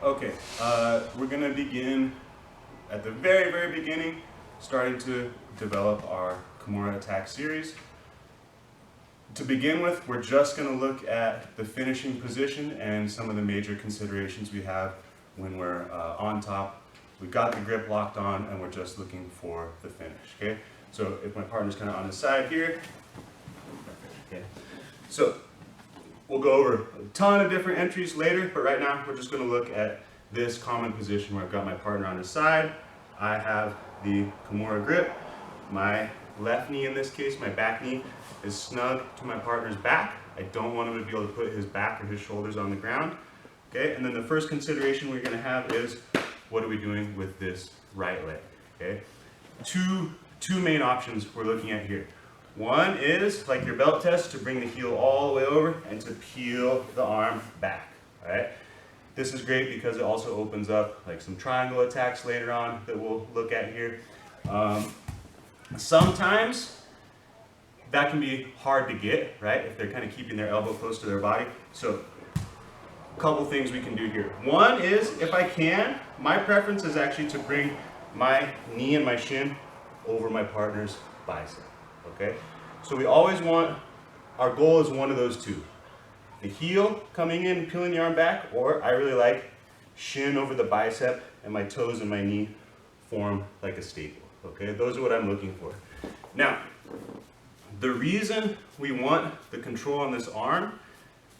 Okay, we're going to begin at the very, very beginning, starting to develop our Kimura attack series. To begin with, we're just going to look at the finishing position and some of the major considerations we have when we're on top. We've got the grip locked on and we're just looking for the finish, okay? So if my partner's kind of on his side here, okay? So we'll go over a ton of different entries later, but right now we're just going to look at this common position where I've got my partner on his side. I have the Kimura grip. My left knee, in this case, my back knee, is snug to my partner's back. I don't want him to be able to put his back or his shoulders on the ground. Okay, and then the first consideration we're going to have is, what are we doing with this right leg? Okay, two main options we're looking at here. One is, like your belt test, to bring the heel all the way over and to peel the arm back. All right, this is great because it also opens up like some triangle attacks later on that we'll look at here. Sometimes that can be hard to get, right, if they're kind of keeping their elbow close to their body. So a couple things we can do here. One is, if I can, my preference is actually to bring my knee and my shin over my partner's bicep, okay? So we always want, our goal is one of those two. The heel coming in and peeling the arm back, or I really like shin over the bicep and my toes and my knee form like a staple, okay? Those are what I'm looking for. Now, the reason we want the control on this arm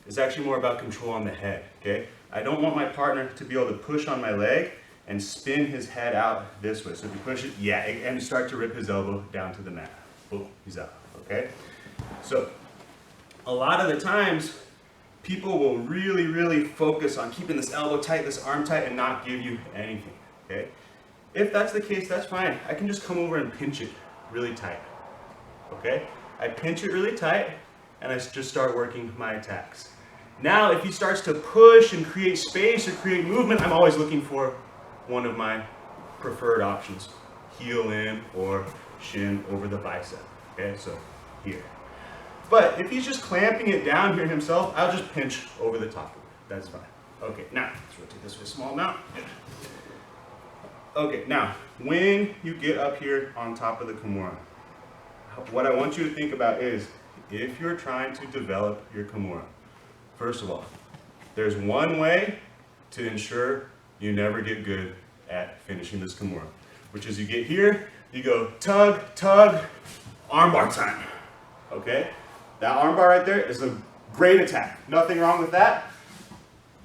is actually more about control on the head, okay? I don't want my partner to be able to push on my leg and spin his head out this way. So if you push it, yeah, and start to rip his elbow down to the mat. Boom, he's out, okay? So a lot of the times, people will really, really focus on keeping this elbow tight, this arm tight, and not give you anything, okay? If that's the case, that's fine. I can just come over and pinch it really tight, okay? I pinch it really tight, and I just start working my attacks. Now, if he starts to push and create space or create movement, I'm always looking for one of my preferred options. Heel in or shin over the bicep, okay? So here. But if he's just clamping it down here himself, I'll just pinch over the top of it. That's fine. Okay, now, let's rotate this for a small amount. Okay, now, when you get up here on top of the Kimura, what I want you to think about is, if you're trying to develop your Kimura, first of all, there's one way to ensure you never get good at finishing this Kimura, which is you get here, you go tug, tug, armbar time, okay? That armbar right there is a great attack. Nothing wrong with that,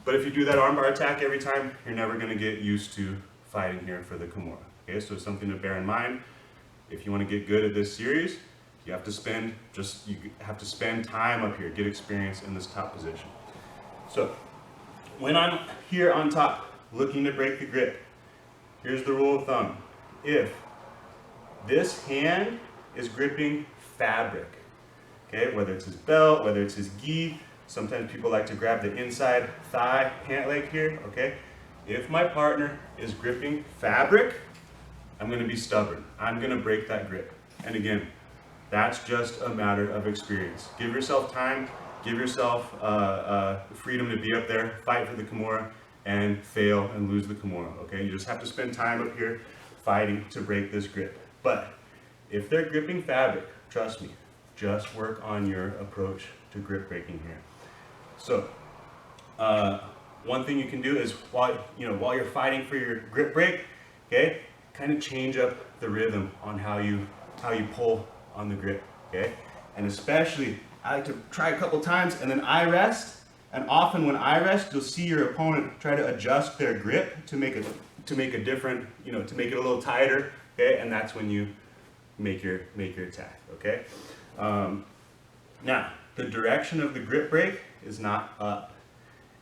but if you do that armbar attack every time, you're never gonna get used to fighting here for the Kimura, okay? So something to bear in mind. If you want to get good at this series, you have to spend time up here, get experience in this top position. So when I'm here on top, looking to break the grip, here's the rule of thumb. If this hand is gripping fabric, okay, whether it's his belt, whether it's his gi, sometimes people like to grab the inside thigh, pant leg here, okay? If my partner is gripping fabric, I'm going to be stubborn. I'm going to break that grip. And again, that's just a matter of experience. Give yourself time, give yourself freedom to be up there, fight for the Kimura, and fail and lose the Kimura, okay? You just have to spend time up here fighting to break this grip. But if they're gripping fabric, trust me, just work on your approach to grip breaking here. So, one thing you can do is while you're fighting for your grip break, okay, kind of change up the rhythm on how you pull on the grip, okay? And especially, I like to try a couple times and then I rest. And often when I rest, you'll see your opponent try to adjust their grip to make a different, to make it a little tighter, okay? And that's when you make your attack, okay? Now, the direction of the grip break is not up.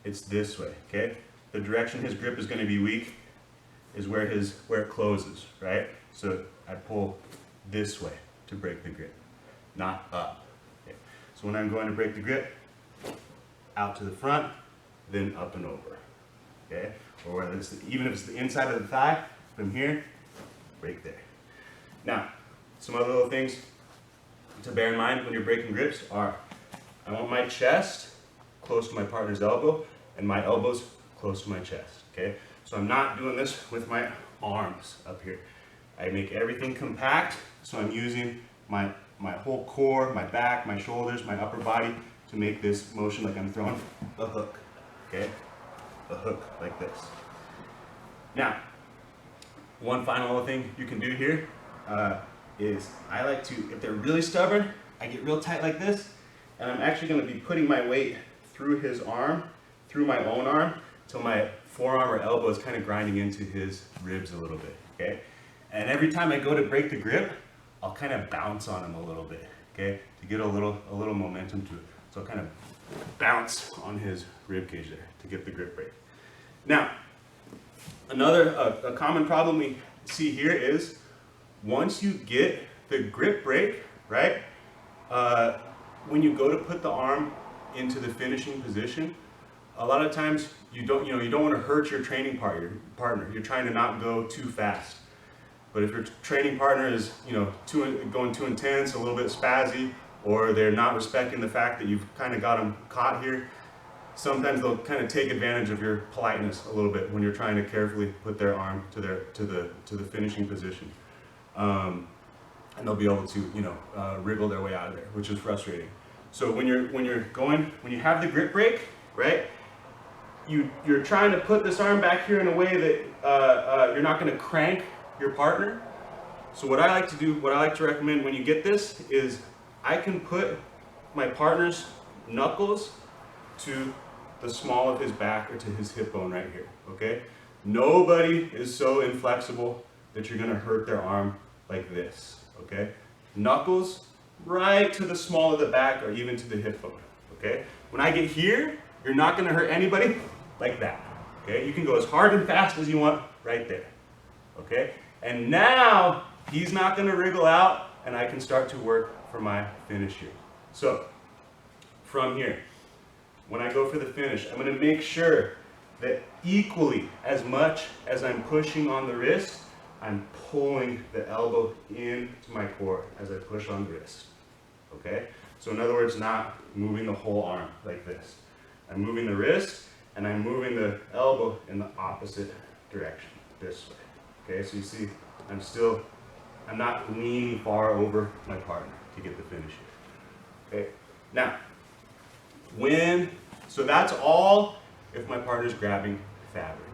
It's this way, okay? The direction his grip is going to be weak is where it closes, right? So I pull this way to break the grip, not up. Okay? So when I'm going to break the grip, out to the front, then up and over, okay? Or whether even if it's the inside of the thigh, from here, break there. Now, some other little things to bear in mind when you're breaking grips are, I want my chest close to my partner's elbow and my elbows close to my chest, okay? So I'm not doing this with my arms up here. I make everything compact, so I'm using my whole core, my back, my shoulders, my upper body to make this motion like I'm throwing a hook, okay? A hook like this. Now, one final little thing you can do here is I like to, if they're really stubborn, I get real tight like this, and I'm actually going to be putting my weight through his arm, through my own arm, till my forearm or elbow is kind of grinding into his ribs a little bit, okay? And every time I go to break the grip, I'll kind of bounce on him a little bit, okay? To get a little momentum to it. So I'll kind of bounce on his rib cage there to get the grip break. Now, a common problem we see here is once you get the grip break, right? When you go to put the arm into the finishing position, a lot of times you don't want to hurt your training partner. You're trying to not go too fast. But if your training partner is going too intense, a little bit spazzy, or they're not respecting the fact that you've kind of got them caught here, sometimes they'll kind of take advantage of your politeness a little bit when you're trying to carefully put their arm to the finishing position, and they'll be able to wriggle their way out of there, which is frustrating. So when you have the grip break, right? You're trying to put this arm back here in a way that you're not going to crank your partner. So what I like to do, what I like to recommend when you get this is I can put my partner's knuckles to the small of his back or to his hip bone right here, okay? Nobody is so inflexible that you're gonna hurt their arm like this, okay? Knuckles right to the small of the back or even to the hip bone, okay? When I get here, you're not gonna hurt anybody like that, okay? You can go as hard and fast as you want right there, okay? And now he's not gonna wriggle out and I can start to work for my finish here. So from here, when I go for the finish, I'm going to make sure that equally as much as I'm pushing on the wrist, I'm pulling the elbow into my core as I push on the wrist, okay? So in other words, not moving the whole arm like this. I'm moving the wrist and I'm moving the elbow in the opposite direction, this way, okay? So you see, I'm not leaning far over my partner to get the finish here, okay? Now, so that's all if my partner's grabbing fabric.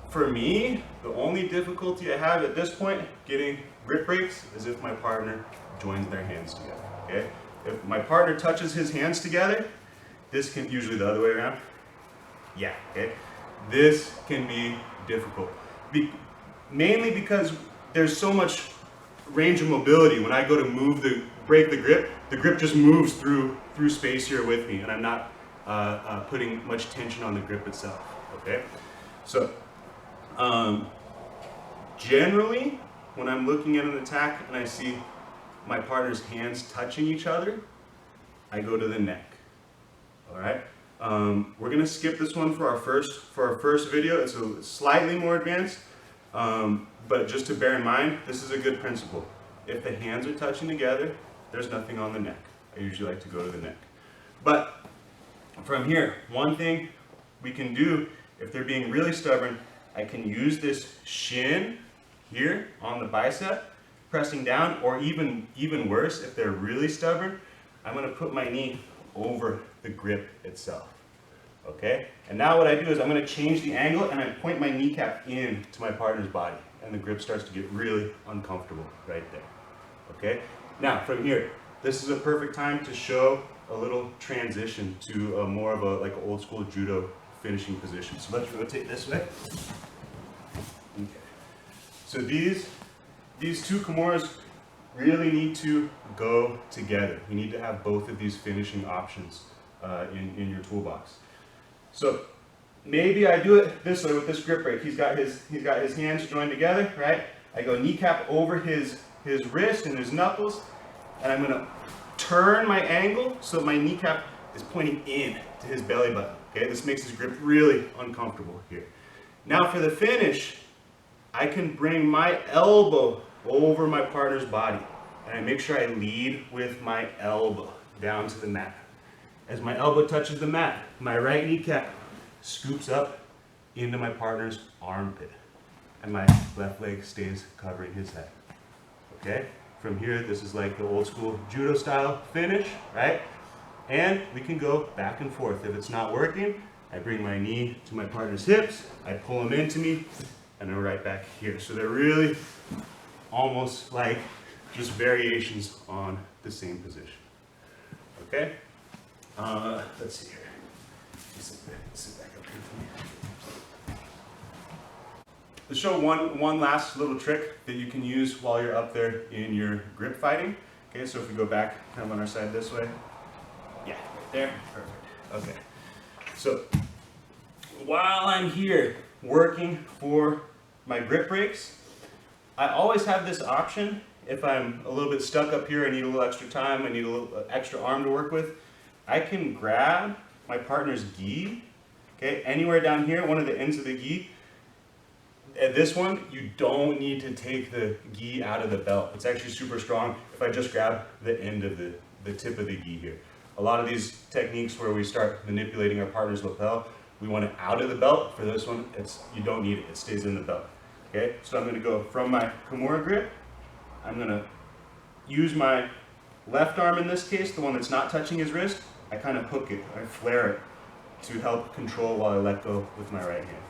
For me, the only difficulty I have at this point getting grip breaks is if my partner joins their hands together, okay? If my partner touches his hands together, this can, usually the other way around, yeah, okay? This can be difficult. Mainly because there's so much range of mobility. When I go to break the grip just moves through space here with me, and I'm not putting much tension on the grip itself, okay? So, generally, when I'm looking at an attack and I see my partner's hands touching each other, I go to the neck, all right? We're gonna skip this one for our first video. It's slightly more advanced, but just to bear in mind, this is a good principle. If the hands are touching together, there's nothing on the neck. I usually like to go to the neck. But from here, one thing we can do, if they're being really stubborn, I can use this shin here on the bicep, pressing down, or even worse, if they're really stubborn, I'm gonna put my knee over the grip itself, okay? And now what I do is I'm gonna change the angle and I point my kneecap in to my partner's body, and the grip starts to get really uncomfortable right there, okay? Now, from here, this is a perfect time to show a little transition to more of like an old school judo finishing position. So let's rotate this way. Okay. So these two Kimuras really need to go together. You need to have both of these finishing options in your toolbox. So maybe I do it this way with this grip break. He's got his hands joined together, right? I go kneecap over his wrist and his knuckles, and I'm gonna turn my angle so my kneecap is pointing in to his belly button, okay? This makes his grip really uncomfortable here. Now for the finish, I can bring my elbow over my partner's body, and I make sure I lead with my elbow down to the mat. As my elbow touches the mat, my right kneecap scoops up into my partner's armpit, and my left leg stays covering his head. Okay? From here, this is like the old school judo style finish, right? And we can go back and forth. If it's not working, I bring my knee to my partner's hips, I pull him into me, and they're right back here. So they're really almost like just variations on the same position. Okay? Let's see here. Sit back up here for me. To show one last little trick that you can use while you're up there in your grip fighting. Okay, so if we go back kind of on our side this way. Yeah, right there. Perfect. Okay. So while I'm here working for my grip breaks, I always have this option. If I'm a little bit stuck up here, I need a little extra time, I need a little extra arm to work with, I can grab my partner's gi, okay, anywhere down here, one of the ends of the gi. At this one, you don't need to take the gi out of the belt. It's actually super strong if I just grab the end of the tip of the gi here. A lot of these techniques where we start manipulating our partner's lapel, we want it out of the belt. For this one, you don't need it, it stays in the belt. Okay, so I'm gonna go from my Kimura grip, I'm gonna use my left arm in this case, the one that's not touching his wrist, I kind of hook it, I flare it to help control while I let go with my right hand.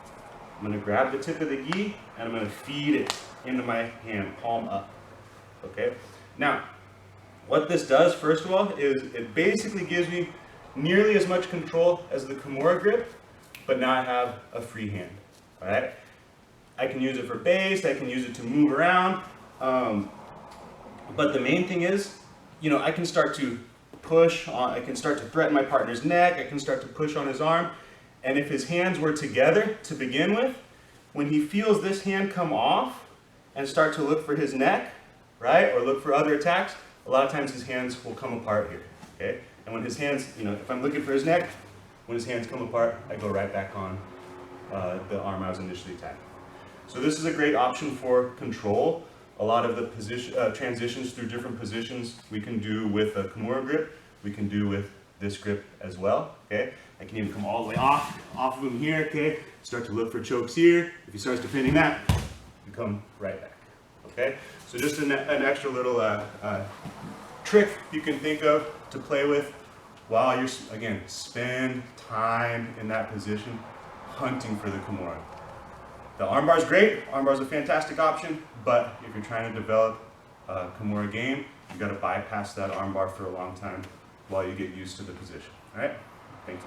I'm gonna grab the tip of the gi and I'm gonna feed it into my hand, palm up. Okay, now, what this does, first of all, is it basically gives me nearly as much control as the Kimura grip, but now I have a free hand, all right? I can use it for base, I can use it to move around, but the main thing is, you know, I can start to push on, I can start to threaten my partner's neck, I can start to push on his arm, and if his hands were together to begin with, when he feels this hand come off and start to look for his neck, right, or look for other attacks, a lot of times his hands will come apart here, okay? And when his hands, you know, if I'm looking for his neck, when his hands come apart, I go right back on the arm I was initially attacking. So this is a great option for control. A lot of the position, transitions through different positions we can do with a Kimura grip, we can do with this grip as well, okay? I can even come all the way off of him here, okay? Start to look for chokes here. If he starts defending that, you come right back, okay? So just an extra little trick you can think of to play with while you're, again, spend time in that position hunting for the Kimura. The armbar is great, armbar is a fantastic option, but if you're trying to develop a Kimura game, you got to bypass that armbar for a long time while you get used to the position, all right? Thank you.